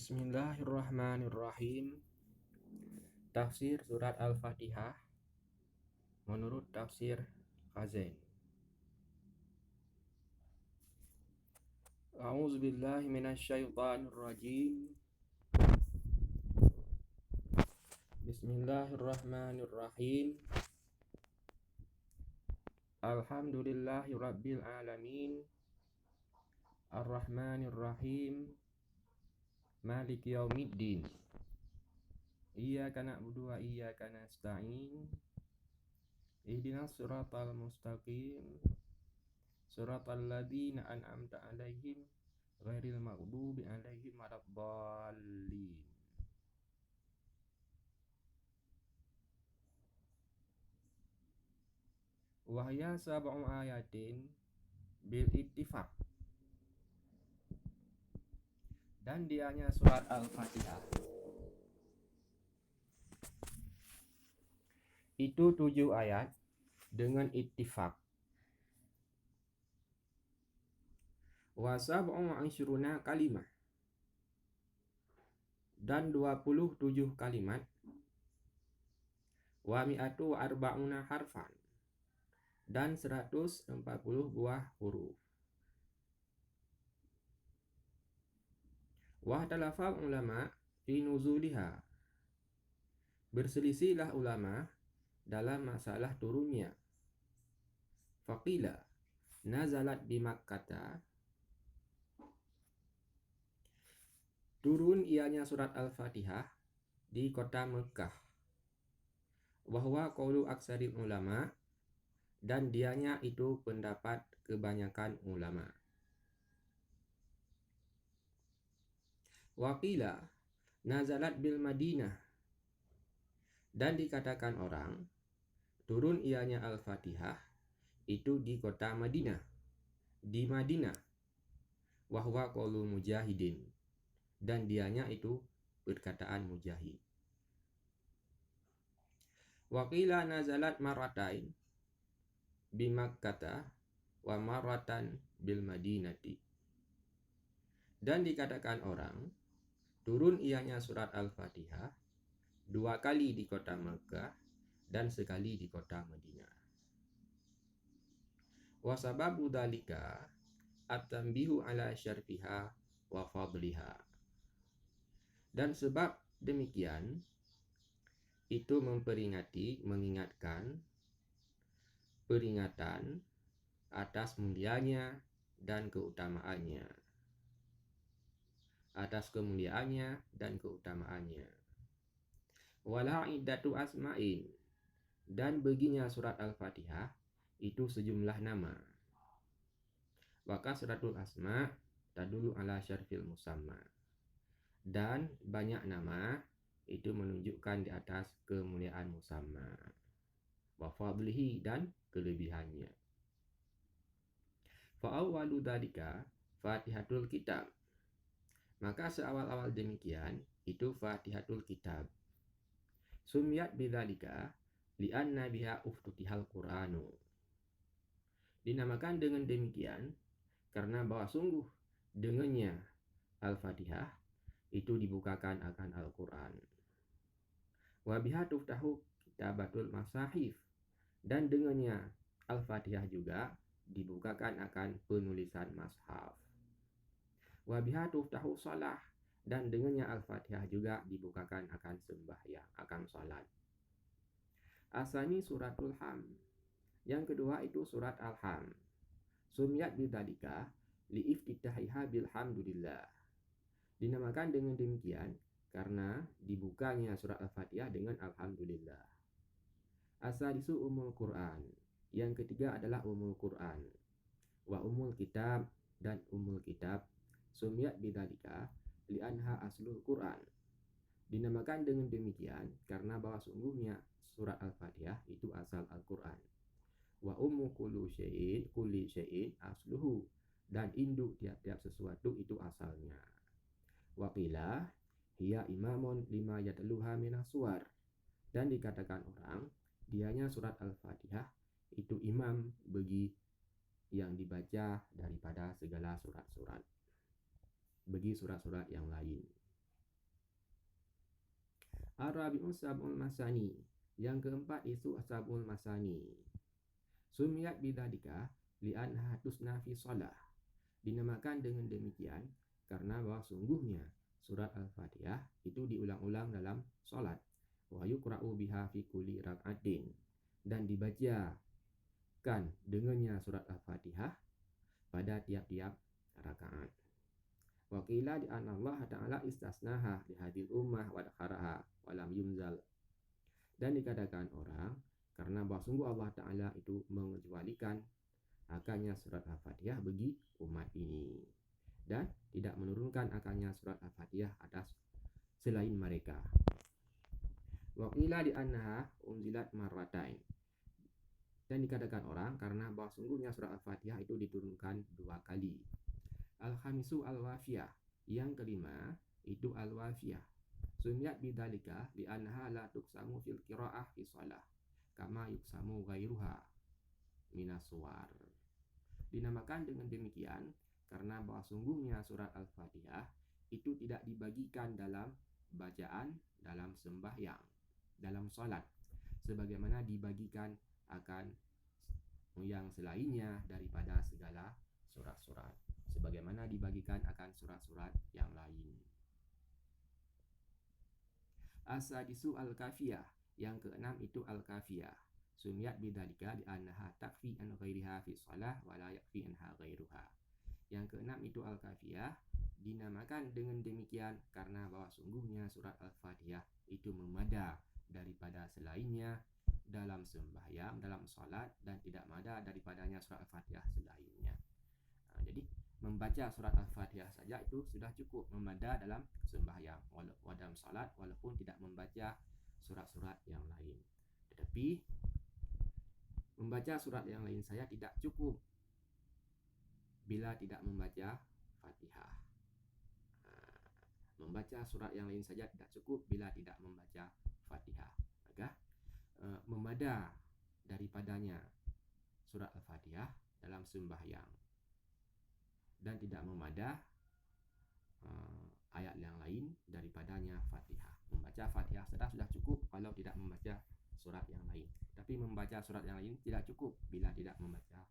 Bismillahirrahmanirrahim. Tafsir surat Al-Fatihah menurut tafsir Khazain. A'udzubillahi minasyaitonirrajim. Bismillahirrahmanirrahim. Alhamdulillahi rabbil alamin. Ar-Rahmanirrahim. Maliki yaumiddin. Iyyaka na'budu wa iyyaka nasta'in. Ihdinas siratal mustaqim. Siratal ladzina an'amta 'alaihim ghairil maghdubi 'alaihim waladdallin. Wahya sab'u ayatin bil ittifaq. Dan dianya surat Al-Fatihah itu 7 ayat dengan ittifaq. Wa sab'u ishruna kalimah, dan 27 kalimat. Wa mi'atu arba'una harfan, dan 140 buah huruf. Wa talafal ulama fi nuzuliha. Berselisihlah ulama dalam masalah turunnya. Faqila nazalat bi Makkah. Turun ianya surat Al-Fatihah di kota Mekah. Wahwa qaulu aksaril ulama, dan dianya itu pendapat kebanyakan ulama. Waqila nazalat bil Madinah, dan dikatakan orang turun ianya Al-Fatihah itu di kota Madinah, di Madinah. Wahwa qaulu Mujahidin, dan dianya itu perkataan Mujahid. Waqila nazalat maratain bi Makkah wa maratan bil Madinati, dan dikatakan orang turun ianya surat Al-Fatihah 2 kali di kota Makkah dan sekali di kota Madinah. Wa sababu dzalika at-tanbihu ala syarfiha wa fadliha. Dan sebab demikian itu mengingatkan peringatan atas mulianya dan keutamaannya. Atas kemuliaannya dan keutamaannya. Wala iddatu asma'in, dan baginya surat Al-Fatihah itu sejumlah nama. Wa kasratul asma' tadulu ala syarfil musamma, dan banyak nama itu menunjukkan di atas kemuliaan musamma. Wa fadlihi, dan kelebihannya. Fa awwalu dzalika Fatihatul Kitab. Maka seawal-awal demikian itu Fatihatul Kitab. Sumiyat bidzalika li'anna biha uftutihal Qur'anu. Dinamakan dengan demikian karena bahwa sungguh dengannya Al-Fatihah itu dibukakan akan Al-Quran. Wa biha tuftahu kitabatul masahif, dan dengannya Al-Fatihah juga dibukakan akan penulisan mashaf. Wa biha tuftahu shalah, dan dengannya Al-Fatihah juga dibukakan akan sembahyang, akan salat. Asani suratul Ham. Yang kedua itu surat Al-Ham. Sumiyat bidzalika liiftitahiha bilhamdulillah. Dinamakan dengan demikian karena dibukanya surat Al-Fatihah dengan Alhamdulillah. Asadisu umul Quran. Yang ketiga adalah umul Quran. Wa umul kitab, dan umul kitab. Sumiyat bidzalika li'anha aslul Quran. Dinamakan dengan demikian karena bahwa sungguhnya surat Al-Fatihah itu asal Al-Quran. Wa ummu kulli syai'in asluhu, dan induk tiap-tiap sesuatu itu asalnya. Waqila hiya imamun lima yatluha minas suwar, dan dikatakan orang dianya surat Al-Fatihah itu imam bagi yang dibaca daripada segala surat-surat, bagi surat-surat yang lain. Ar-rabi'u sab'ul masani. Yang keempat itu sab'ul masani. Sumiyat bidzalika li'annaha tusna fi shalah. Dinamakan dengan demikian karena bahwa sungguhnya surat Al-Fatihah itu diulang-ulang dalam salat. Wa yuqra'u biha fi kulli rak'atin, dan dibacakan dengannya surat Al-Fatihah pada tiap-tiap rakaat. Wa qila di anna Allah Ta'ala istasnaha li hadil ummah wa dakharaha wa lam yunzal. Dan dikatakan orang karena bahwa sungguh Allah Ta'ala itu mengecualikan akannya surat Al-Fatihah bagi umat ini dan tidak menurunkan akannya surat Al-Fatihah atas selain mereka. Wa qila di annaha unzilat marratain. Dan dikatakan orang karena bahwa sungguhnya surat Al-Fatihah itu diturunkan 2 kali. Al-khamisu al-wafiyah. Yang kelima itu al-wafiyah. Sumiyat bidzalika li annaha la tuqsamu fil qiraah fi shalah kama yuqsamu ghairuha minas suwar. Dinamakan dengan demikian karena bahwa sungguhnya surat Al-Fatihah itu tidak dibagikan dalam bacaan dalam sembahyang, dalam salat, sebagaimana dibagikan akan yang selainnya daripada segala surat-surat, sebagaimana dibagikan akan surat-surat yang lain. As-sadisu al-kafiyah. Yang keenam itu al-kafiyah. Sumiyat bidzalika li annaha takfi an ghairiha fi shalah wa la yakfi anha ghairuha. Yang keenam itu al-kafiyah, dinamakan dengan demikian karena bahwa sungguhnya surat Al-Fatihah itu memada daripada selainnya dalam sembahyang, dalam salat, dan tidak mada daripadanya surat Al-Fatihah selainnya. Jadi membaca surat Al-Fatihah saja itu sudah cukup memada dalam sembahyang, walaupun dalam salat, walaupun tidak membaca surat-surat yang lain. Tetapi membaca surat yang lain saya tidak cukup bila tidak membaca Fatihah. Membaca surat yang lain saja tidak cukup bila tidak membaca Fatihah. Maka memada daripadanya surat Al-Fatihah dalam sembahyang dan tidak memada ayat yang lain daripadanya Fatihah. Membaca Fatihah saja sudah cukup kalau tidak membaca surat yang lain. Tapi membaca surat yang lain tidak cukup bila tidak membaca